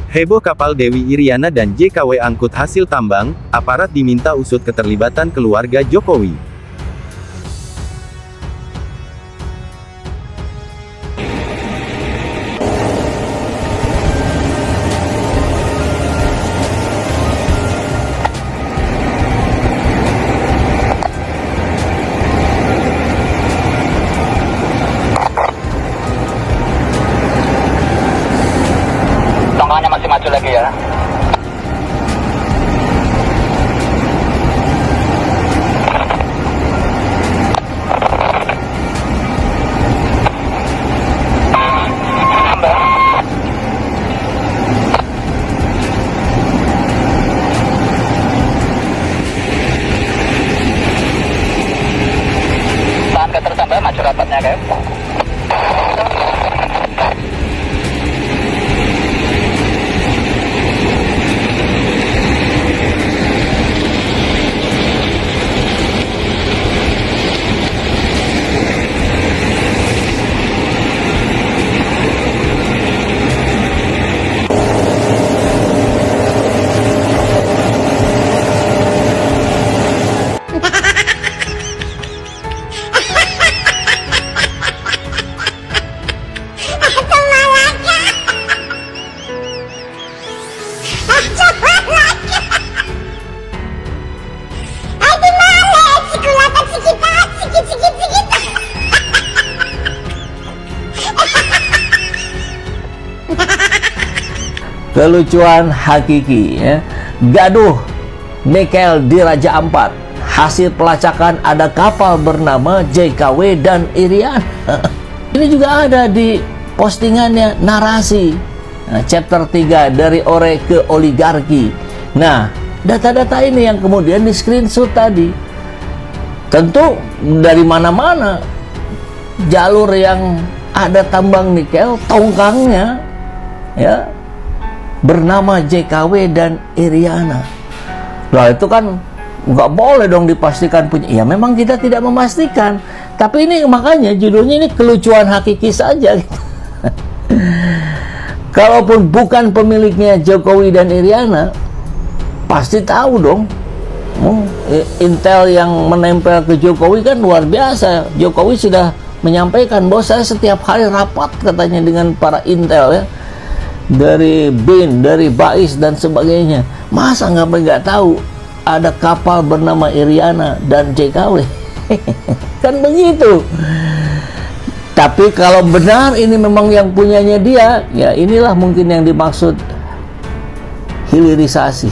Heboh kapal Dewi Iriana dan JKW angkut hasil tambang, aparat diminta usut keterlibatan keluarga Jokowi. Tongkangnya masih maju lagi ya. Tahan ke tertambah, maju rapatnya guys. Kelucuan hakiki ya. Gaduh nikel di Raja Ampat. Hasil pelacakan ada kapal bernama JKW dan Iriana. Ini juga ada di postingannya narasi. Nah, chapter 3 dari ore ke oligarki. Nah, data-data ini yang kemudian di screenshot tadi. Tentu dari mana-mana jalur yang ada tambang nikel, tongkangnya ya bernama JKW dan Iriana. Nah itu kan nggak boleh dong dipastikan punya. Ya memang kita tidak memastikan. Tapi ini makanya judulnya ini kelucuan hakiki saja. Kalaupun bukan pemiliknya Jokowi dan Iriana, pasti tahu dong. Intel yang menempel ke Jokowi kan luar biasa. Jokowi sudah menyampaikan bahwa saya setiap hari rapat katanya dengan para Intel ya. Dari BIN, dari BAIS dan sebagainya. Masa nggak tahu ada kapal bernama Iriana dan JKW? Kan begitu. Tapi kalau benar ini memang yang punyanya dia, ya inilah mungkin yang dimaksud hilirisasi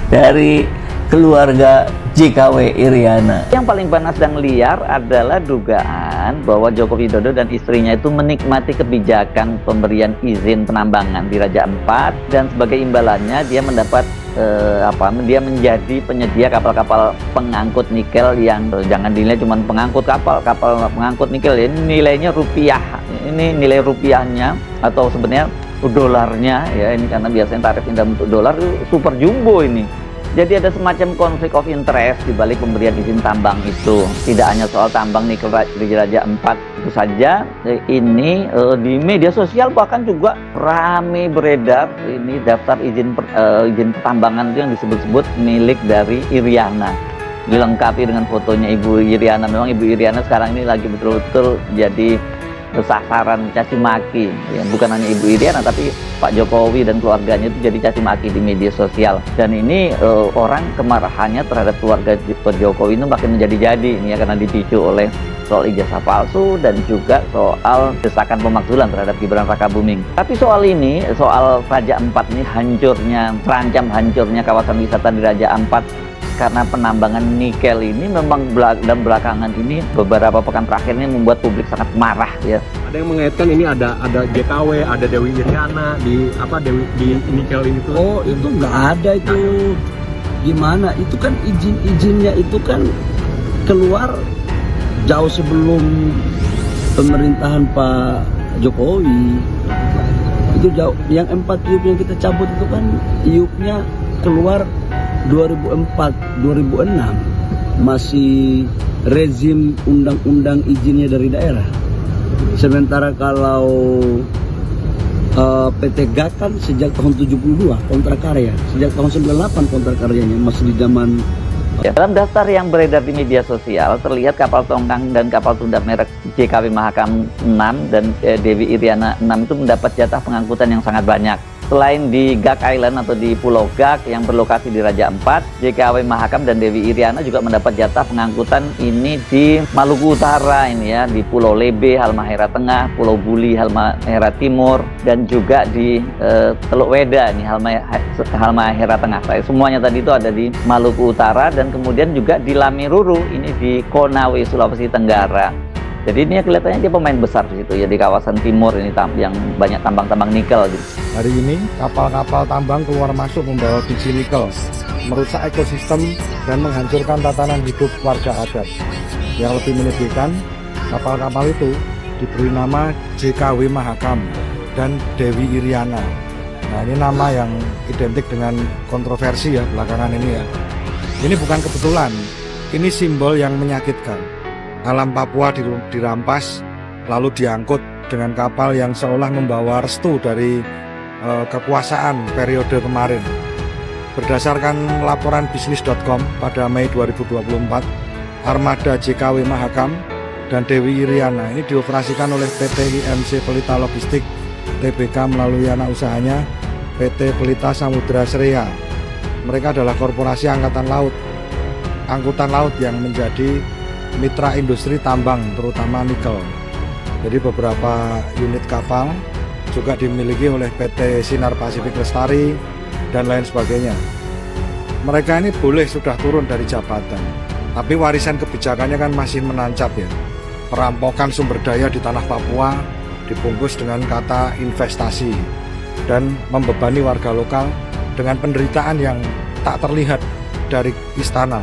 dari keluarga JKW Iriana. Yang paling panas dan liar adalah dugaan bahwa Joko Widodo dan istrinya itu menikmati kebijakan pemberian izin penambangan di Raja Ampat, dan sebagai imbalannya dia mendapat dia menjadi penyedia kapal-kapal pengangkut nikel yang jangan dinilai cuma pengangkut kapal pengangkut nikel, ini nilainya rupiah, ini nilai rupiahnya atau sebenarnya dolarnya ya, ini karena biasanya tarif dalam bentuk dolar itu super jumbo ini. Jadi ada semacam konflik of interest di balik pemberian izin tambang itu. Tidak hanya soal tambang nikel di Raja Ampat itu saja, ini di media sosial bahkan juga rame beredar ini daftar izin pertambangan itu yang disebut-sebut milik dari Iriana. Dilengkapi dengan fotonya Ibu Iriana. Memang Ibu Iriana sekarang ini lagi betul-betul jadi sasaran caci maki ya, bukan hanya Ibu Iriana tapi Pak Jokowi dan keluarganya itu jadi caci maki di media sosial, dan ini orang kemarahannya terhadap keluarga Jokowi itu makin menjadi-jadi ini ya, karena dipicu oleh soal ijazah palsu dan juga soal desakan pemakzulan terhadap Gibran Rakabuming. Tapi soal ini, soal Raja Ampat ini terancam hancurnya kawasan wisata di Raja Ampat karena penambangan nikel ini memang dalam belakangan ini beberapa pekan terakhir ini membuat publik sangat marah ya. Ada yang mengaitkan ini ada JKW, ada Dewi Iriana di nikel ini tuh. Oh, itu nggak ada itu. Gimana? Itu kan izin-izinnya itu kan keluar jauh sebelum pemerintahan Pak Jokowi. Itu jauh. Yang 4 iup yang kita cabut itu kan iupnya keluar 2004-2006, masih rezim undang-undang izinnya dari daerah. Sementara kalau PT GAK kan sejak tahun 72 kontrak karya, sejak tahun 98 kontrak karyanya, masih di zaman Dalam daftar yang beredar di media sosial terlihat kapal tongkang dan kapal tunda merek JKW Mahakam 6 dan Dewi Iriana 6 itu mendapat jatah pengangkutan yang sangat banyak. Selain di Gak Island atau di Pulau Gak yang berlokasi di Raja Ampat, JKW Mahakam dan Dewi Iriana juga mendapat jatah pengangkutan ini di Maluku Utara ini ya, di Pulau Lebe, Halmahera Tengah, Pulau Buli, Halmahera Timur, dan juga di Teluk Weda ini Halmahera Tengah. Semuanya tadi itu ada di Maluku Utara dan kemudian juga di Lamiruru ini di Konawe, Sulawesi Tenggara. Jadi ini kelihatannya dia pemain besar di situ ya, di kawasan timur ini yang banyak tambang-tambang nikel gitu. Hari ini kapal-kapal tambang keluar masuk membawa biji nikel, merusak ekosistem dan menghancurkan tatanan hidup warga adat. Yang lebih menyedihkan, kapal-kapal itu diberi nama JKW Mahakam dan Dewi Iriana. Nah, ini nama yang identik dengan kontroversi ya belakangan ini ya. Ini bukan kebetulan, ini simbol yang menyakitkan. Alam Papua dirampas, lalu diangkut dengan kapal yang seolah membawa restu dari kekuasaan periode kemarin. Berdasarkan laporan bisnis.com pada Mei 2024, armada JKW Mahakam dan Dewi Iriana ini dioperasikan oleh PT IMC Pelita Logistik Tbk melalui anak usahanya PT Pelita Samudra Sreya. Mereka adalah korporasi angkatan angkutan laut yang menjadi mitra industri tambang terutama nikel. Jadi beberapa unit kapal juga dimiliki oleh PT Sinar Pasifik Lestari dan lain sebagainya. Mereka ini boleh sudah turun dari jabatan, tapi warisan kebijakannya kan masih menancap ya. Perampokan sumber daya di tanah Papua dibungkus dengan kata investasi dan membebani warga lokal dengan penderitaan yang tak terlihat dari istana.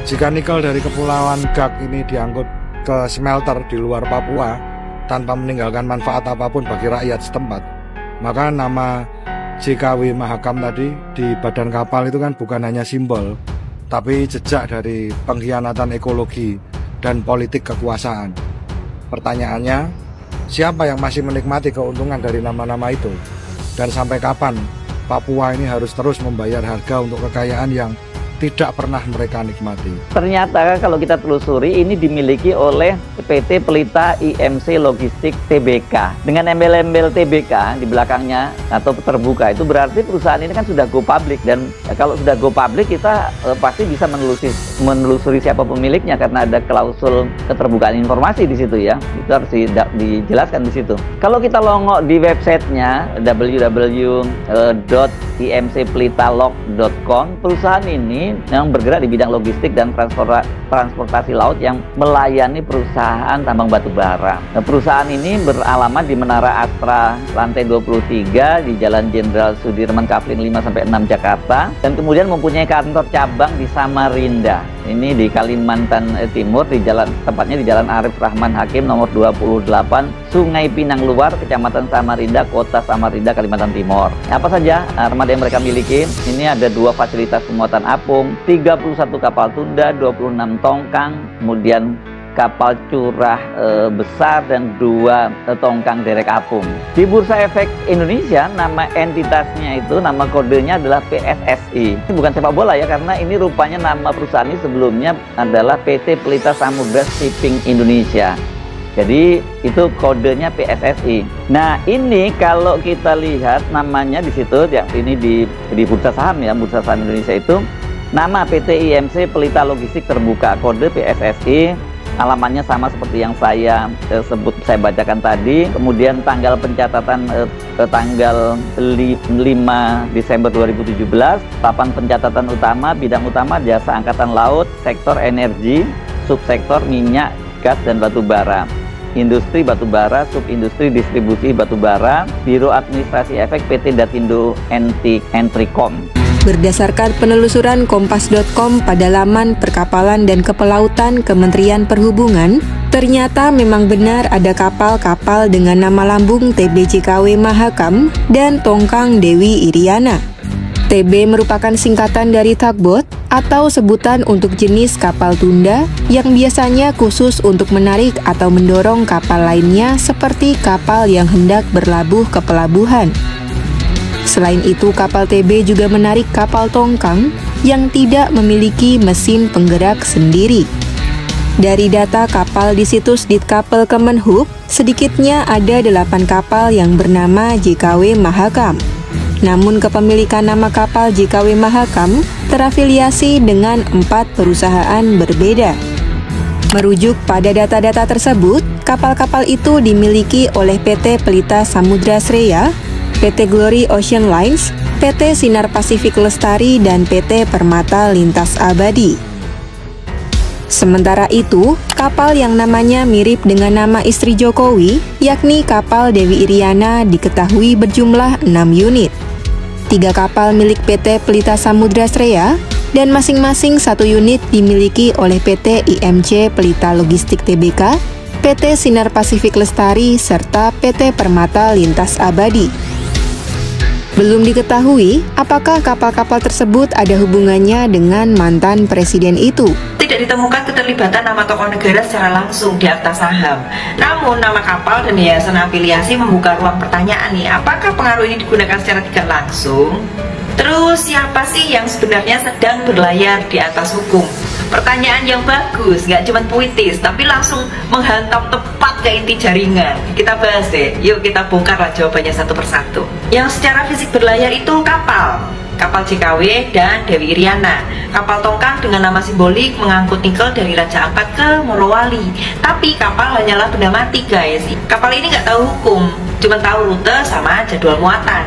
Jika nikel dari Kepulauan Gak ini diangkut ke smelter di luar Papua tanpa meninggalkan manfaat apapun bagi rakyat setempat, maka nama JKW Mahakam tadi di badan kapal itu kan bukan hanya simbol, tapi jejak dari pengkhianatan ekologi dan politik kekuasaan. Pertanyaannya, siapa yang masih menikmati keuntungan dari nama-nama itu? Dan sampai kapan Papua ini harus terus membayar harga untuk kekayaan yang tidak pernah mereka nikmati? Ternyata kalau kita telusuri ini dimiliki oleh PT Pelita IMC Logistik Tbk dengan embel-embel Tbk di belakangnya atau terbuka. Itu berarti perusahaan ini kan sudah go public, dan kalau sudah go public kita pasti bisa menelusuri siapa pemiliknya karena ada klausul keterbukaan informasi di situ ya. Itu harus dijelaskan di situ. Kalau kita longok di websitenya www.imcpelitalog.com, perusahaan ini yang bergerak di bidang logistik dan transportasi laut yang melayani perusahaan tambang batu bara. Nah, perusahaan ini beralamat di Menara Astra lantai 23 di Jalan Jenderal Sudirman Kafling 5-6 Jakarta, dan kemudian mempunyai kantor cabang di Samarinda. Ini di Kalimantan Timur, tepatnya di Jalan Arif Rahman Hakim nomor 28, Sungai Pinang Luar, Kecamatan Samarinda, Kota Samarinda, Kalimantan Timur. Apa saja armada yang mereka miliki? Ini ada 2 fasilitas pemuatan apung, 31 kapal tunda, 26 tongkang, kemudian kapal curah besar dan 2 tongkang derek apung. Di Bursa Efek Indonesia, nama entitasnya itu, nama kodenya adalah PSSI. Ini bukan sepak bola ya, karena ini rupanya nama perusahaan ini sebelumnya adalah PT Pelita Samudra Shipping Indonesia. Jadi itu kodenya PSSI. Nah, ini kalau kita lihat namanya di situ, ya, ini di Bursa Saham ya, Bursa Saham Indonesia itu nama PT IMC Pelita Logistik terbuka, kode PSSI. Alamannya sama seperti yang saya bacakan tadi. Kemudian tanggal pencatatan tanggal 5 Desember 2017. Papan pencatatan utama, bidang utama jasa angkatan laut, sektor energi, subsektor minyak, gas dan batu bara. Industri batu bara, subindustri distribusi batu bara, Biro Administrasi Efek PT Datindo Entricom. Berdasarkan penelusuran Kompas.com pada laman Perkapalan dan Kepelautan Kementerian Perhubungan, ternyata memang benar ada kapal-kapal dengan nama lambung TBJKW Mahakam dan tongkang Dewi Iriana. TB merupakan singkatan dari tugboat atau sebutan untuk jenis kapal tunda yang biasanya khusus untuk menarik atau mendorong kapal lainnya seperti kapal yang hendak berlabuh ke pelabuhan. Selain itu, kapal TB juga menarik kapal tongkang yang tidak memiliki mesin penggerak sendiri. Dari data kapal di situs Ditkapel Kemenhub, sedikitnya ada 8 kapal yang bernama JKW Mahakam. Namun kepemilikan nama kapal JKW Mahakam terafiliasi dengan 4 perusahaan berbeda. Merujuk pada data-data tersebut, kapal-kapal itu dimiliki oleh PT Pelita Samudra Sreya, PT Glory Ocean Lines, PT Sinar Pasifik Lestari, dan PT Permata Lintas Abadi. Sementara itu, kapal yang namanya mirip dengan nama istri Jokowi, yakni kapal Dewi Iriana, diketahui berjumlah 6 unit. 3 kapal milik PT Pelita Samudra Sreya, dan masing-masing 1 unit dimiliki oleh PT IMC Pelita Logistik Tbk, PT Sinar Pasifik Lestari, serta PT Permata Lintas Abadi. Belum diketahui apakah kapal-kapal tersebut ada hubungannya dengan mantan presiden itu. Tidak ditemukan keterlibatan nama tokoh negara secara langsung di akta saham. Namun nama kapal dan yayasan afiliasi membuka ruang pertanyaan nih, apakah pengaruh ini digunakan secara tidak langsung? Terus siapa sih yang sebenarnya sedang berlayar di atas hukum? Pertanyaan yang bagus, nggak cuma puitis, tapi langsung menghantam tepat ke inti jaringan. Kita bahas deh, yuk kita bongkarlah jawabannya satu persatu. Yang secara fisik berlayar itu kapal JKW dan Dewi Iriana. Kapal tongkang dengan nama simbolik mengangkut nikel dari Raja Ampat ke Morowali. Tapi kapal hanyalah benda mati guys. Kapal ini nggak tahu hukum, cuma tahu rute sama jadwal muatan.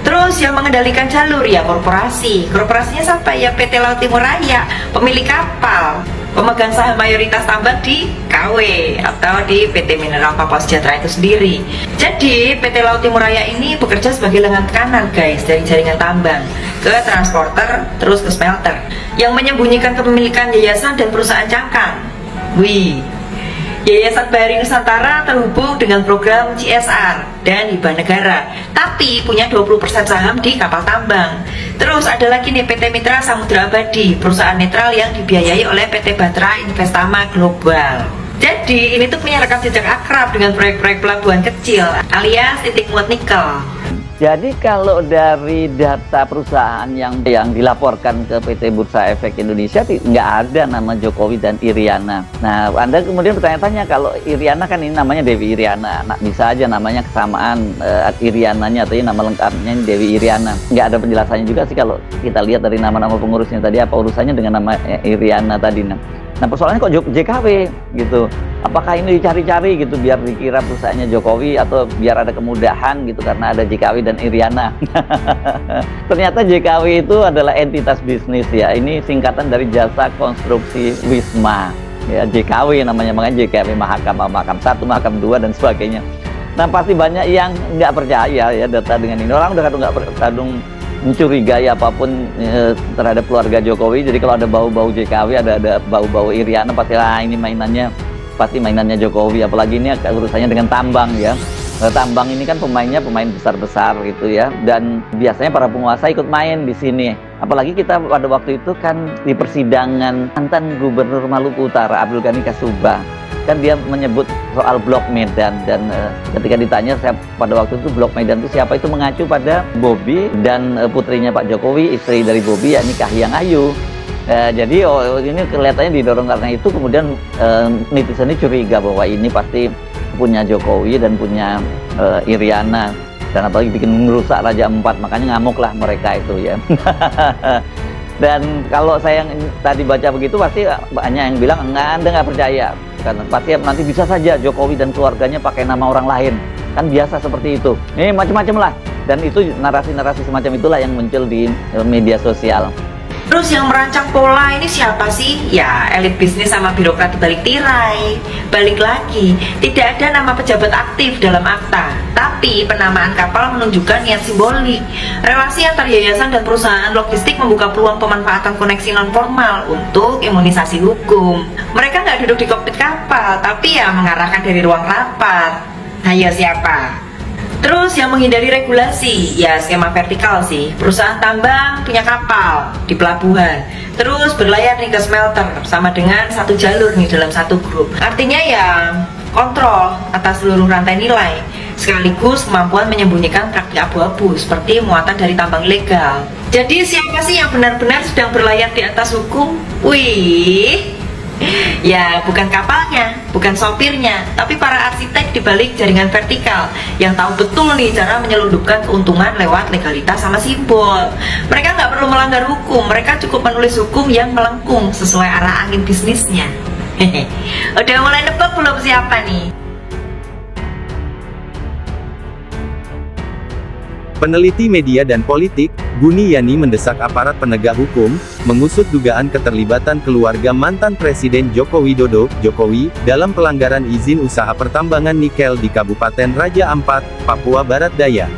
Terus yang mengendalikan jalur ya korporasi. Korporasinya siapa ya? PT Laut Timur Raya, pemilik kapal. Pemegang saham mayoritas tambang di KW atau di PT Mineral Papua Sejahtera itu sendiri. Jadi PT Laut Timur Raya ini bekerja sebagai lengan kanan guys, dari jaringan tambang ke transporter terus ke smelter, yang menyembunyikan kepemilikan yayasan dan perusahaan cangkang. Wih, Yayasan Bahari Nusantara terhubung dengan program CSR dan hibah negara, tapi punya 20% saham di kapal tambang. Terus ada lagi nih PT Mitra Samudra Abadi, perusahaan netral yang dibiayai oleh PT Batra Investama Global. Jadi ini tuh punya rekam jejak akrab dengan proyek-proyek pelabuhan kecil alias titik muat nikel. Jadi kalau dari data perusahaan yang dilaporkan ke PT Bursa Efek Indonesia nggak ada nama Jokowi dan Iriana. Nah, Anda kemudian bertanya-tanya, kalau Iriana kan ini namanya Dewi Iriana, nah, bisa aja namanya kesamaan Iriananya atau nama lengkapnya Dewi Iriana. Nggak ada penjelasannya juga sih kalau kita lihat dari nama-nama pengurusnya tadi, apa urusannya dengan nama Iriana tadi. Nah persoalannya kok JKW gitu, apakah ini dicari-cari gitu biar dikira perusahaannya Jokowi atau biar ada kemudahan gitu karena ada JKW dan Iriana. Ternyata JKW itu adalah entitas bisnis ya, ini singkatan dari Jasa Konstruksi Wisma ya, JKW namanya, makanya JKW Mahakam 1, Mahakam 2 dan sebagainya. Nah pasti banyak yang nggak percaya ya data dengan ini, orang udah kadung mencurigai apapun terhadap keluarga Jokowi. Jadi kalau ada bau-bau JKW, ada bau-bau Iriana, pastilah ini pasti mainannya Jokowi. Apalagi ini urusannya dengan tambang ya. Tambang ini kan pemainnya pemain besar-besar gitu ya. Dan biasanya para penguasa ikut main di sini. Apalagi kita pada waktu itu kan di persidangan mantan Gubernur Maluku Utara Abdul Ghani Kasubah. Kan dia menyebut soal Blok Medan, dan ketika ditanya pada waktu itu Blok Medan itu siapa, itu mengacu pada Bobi dan putrinya Pak Jokowi, istri dari Bobi, yakni Kahiyang Ayu. Jadi ini kelihatannya didorong karena itu, kemudian netizen ini curiga bahwa ini pasti punya Jokowi dan punya Iriana, dan apalagi bikin merusak Raja Ampat, makanya ngamuk lah mereka itu ya. Dan kalau saya yang tadi baca begitu, pasti banyak yang bilang Anda nggak percaya. Kan pasti nanti bisa saja Jokowi dan keluarganya pakai nama orang lain, kan biasa seperti itu. Ini macam-macam lah, dan itu narasi-narasi semacam itulah yang muncul di media sosial. Terus yang merancang pola ini siapa sih? Ya elit bisnis sama birokrat balik tirai. Balik lagi, tidak ada nama pejabat aktif dalam akta, tapi penamaan kapal menunjukkan niat simbolik. Relasi antar yayasan dan perusahaan logistik membuka peluang pemanfaatan koneksi non formal untuk imunisasi hukum. Mereka nggak duduk di kokpit kapal, tapi ya mengarahkan dari ruang rapat. Ayo siapa? Terus yang menghindari regulasi, ya skema vertikal sih. Perusahaan tambang punya kapal di pelabuhan, terus berlayar nih ke smelter sama dengan satu jalur nih dalam satu grup. Artinya ya kontrol atas seluruh rantai nilai, sekaligus kemampuan menyembunyikan praktik abu-abu seperti muatan dari tambang ilegal. Jadi siapa sih yang benar-benar sedang berlayar di atas hukum? Wih, ya bukan kapalnya, bukan sopirnya, tapi para arsitek di balik jaringan vertikal yang tahu betul nih cara menyelundupkan keuntungan lewat legalitas sama simbol. Mereka nggak perlu melanggar hukum, mereka cukup menulis hukum yang melengkung sesuai arah angin bisnisnya. Udah mulai nebak belum siapa nih? Peneliti media dan politik, Buniyani mendesak aparat penegak hukum, mengusut dugaan keterlibatan keluarga mantan Presiden Joko Widodo, Jokowi, dalam pelanggaran izin usaha pertambangan nikel di Kabupaten Raja Ampat, Papua Barat Daya.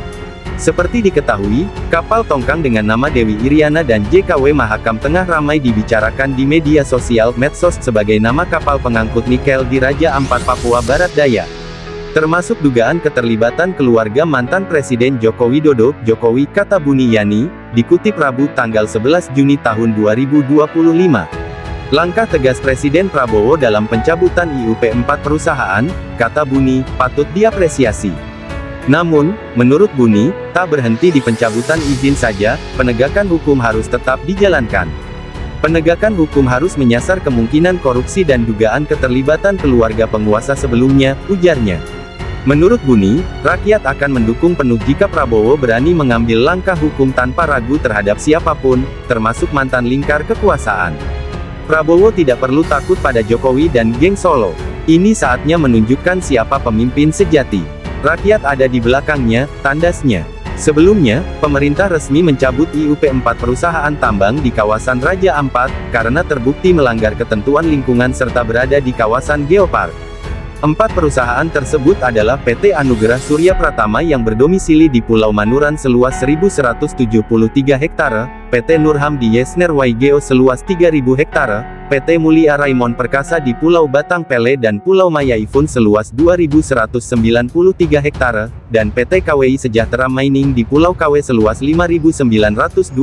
Seperti diketahui, kapal tongkang dengan nama Dewi Iriana dan JKW Mahakam tengah ramai dibicarakan di media sosial medsos sebagai nama kapal pengangkut nikel di Raja Ampat, Papua Barat Daya. Termasuk dugaan keterlibatan keluarga mantan Presiden Joko Widodo, Jokowi, kata Buniyani, dikutip Rabu tanggal 11 Juni tahun 2025. Langkah tegas Presiden Prabowo dalam pencabutan IUP 4 perusahaan, kata Buni, patut diapresiasi. Namun, menurut Buni, tak berhenti di pencabutan izin saja, penegakan hukum harus tetap dijalankan. Penegakan hukum harus menyasar kemungkinan korupsi dan dugaan keterlibatan keluarga penguasa sebelumnya, ujarnya. Menurut Buni, rakyat akan mendukung penuh jika Prabowo berani mengambil langkah hukum tanpa ragu terhadap siapapun, termasuk mantan lingkar kekuasaan. Prabowo tidak perlu takut pada Jokowi dan geng Solo. Ini saatnya menunjukkan siapa pemimpin sejati. Rakyat ada di belakangnya, tandasnya. Sebelumnya, pemerintah resmi mencabut IUP 4 perusahaan tambang di kawasan Raja Ampat, karena terbukti melanggar ketentuan lingkungan serta berada di kawasan geopark. 4 perusahaan tersebut adalah PT Anugerah Surya Pratama yang berdomisili di Pulau Manuran seluas 1.173 hektare, PT Nurhamdi Yesner Waigeo seluas 3.000 hektare, PT Mulia Raimon Perkasa di Pulau Batang Pele dan Pulau Mayaifun seluas 2.193 hektare, dan PT KWI Sejahtera Mining di Pulau KW seluas 5.920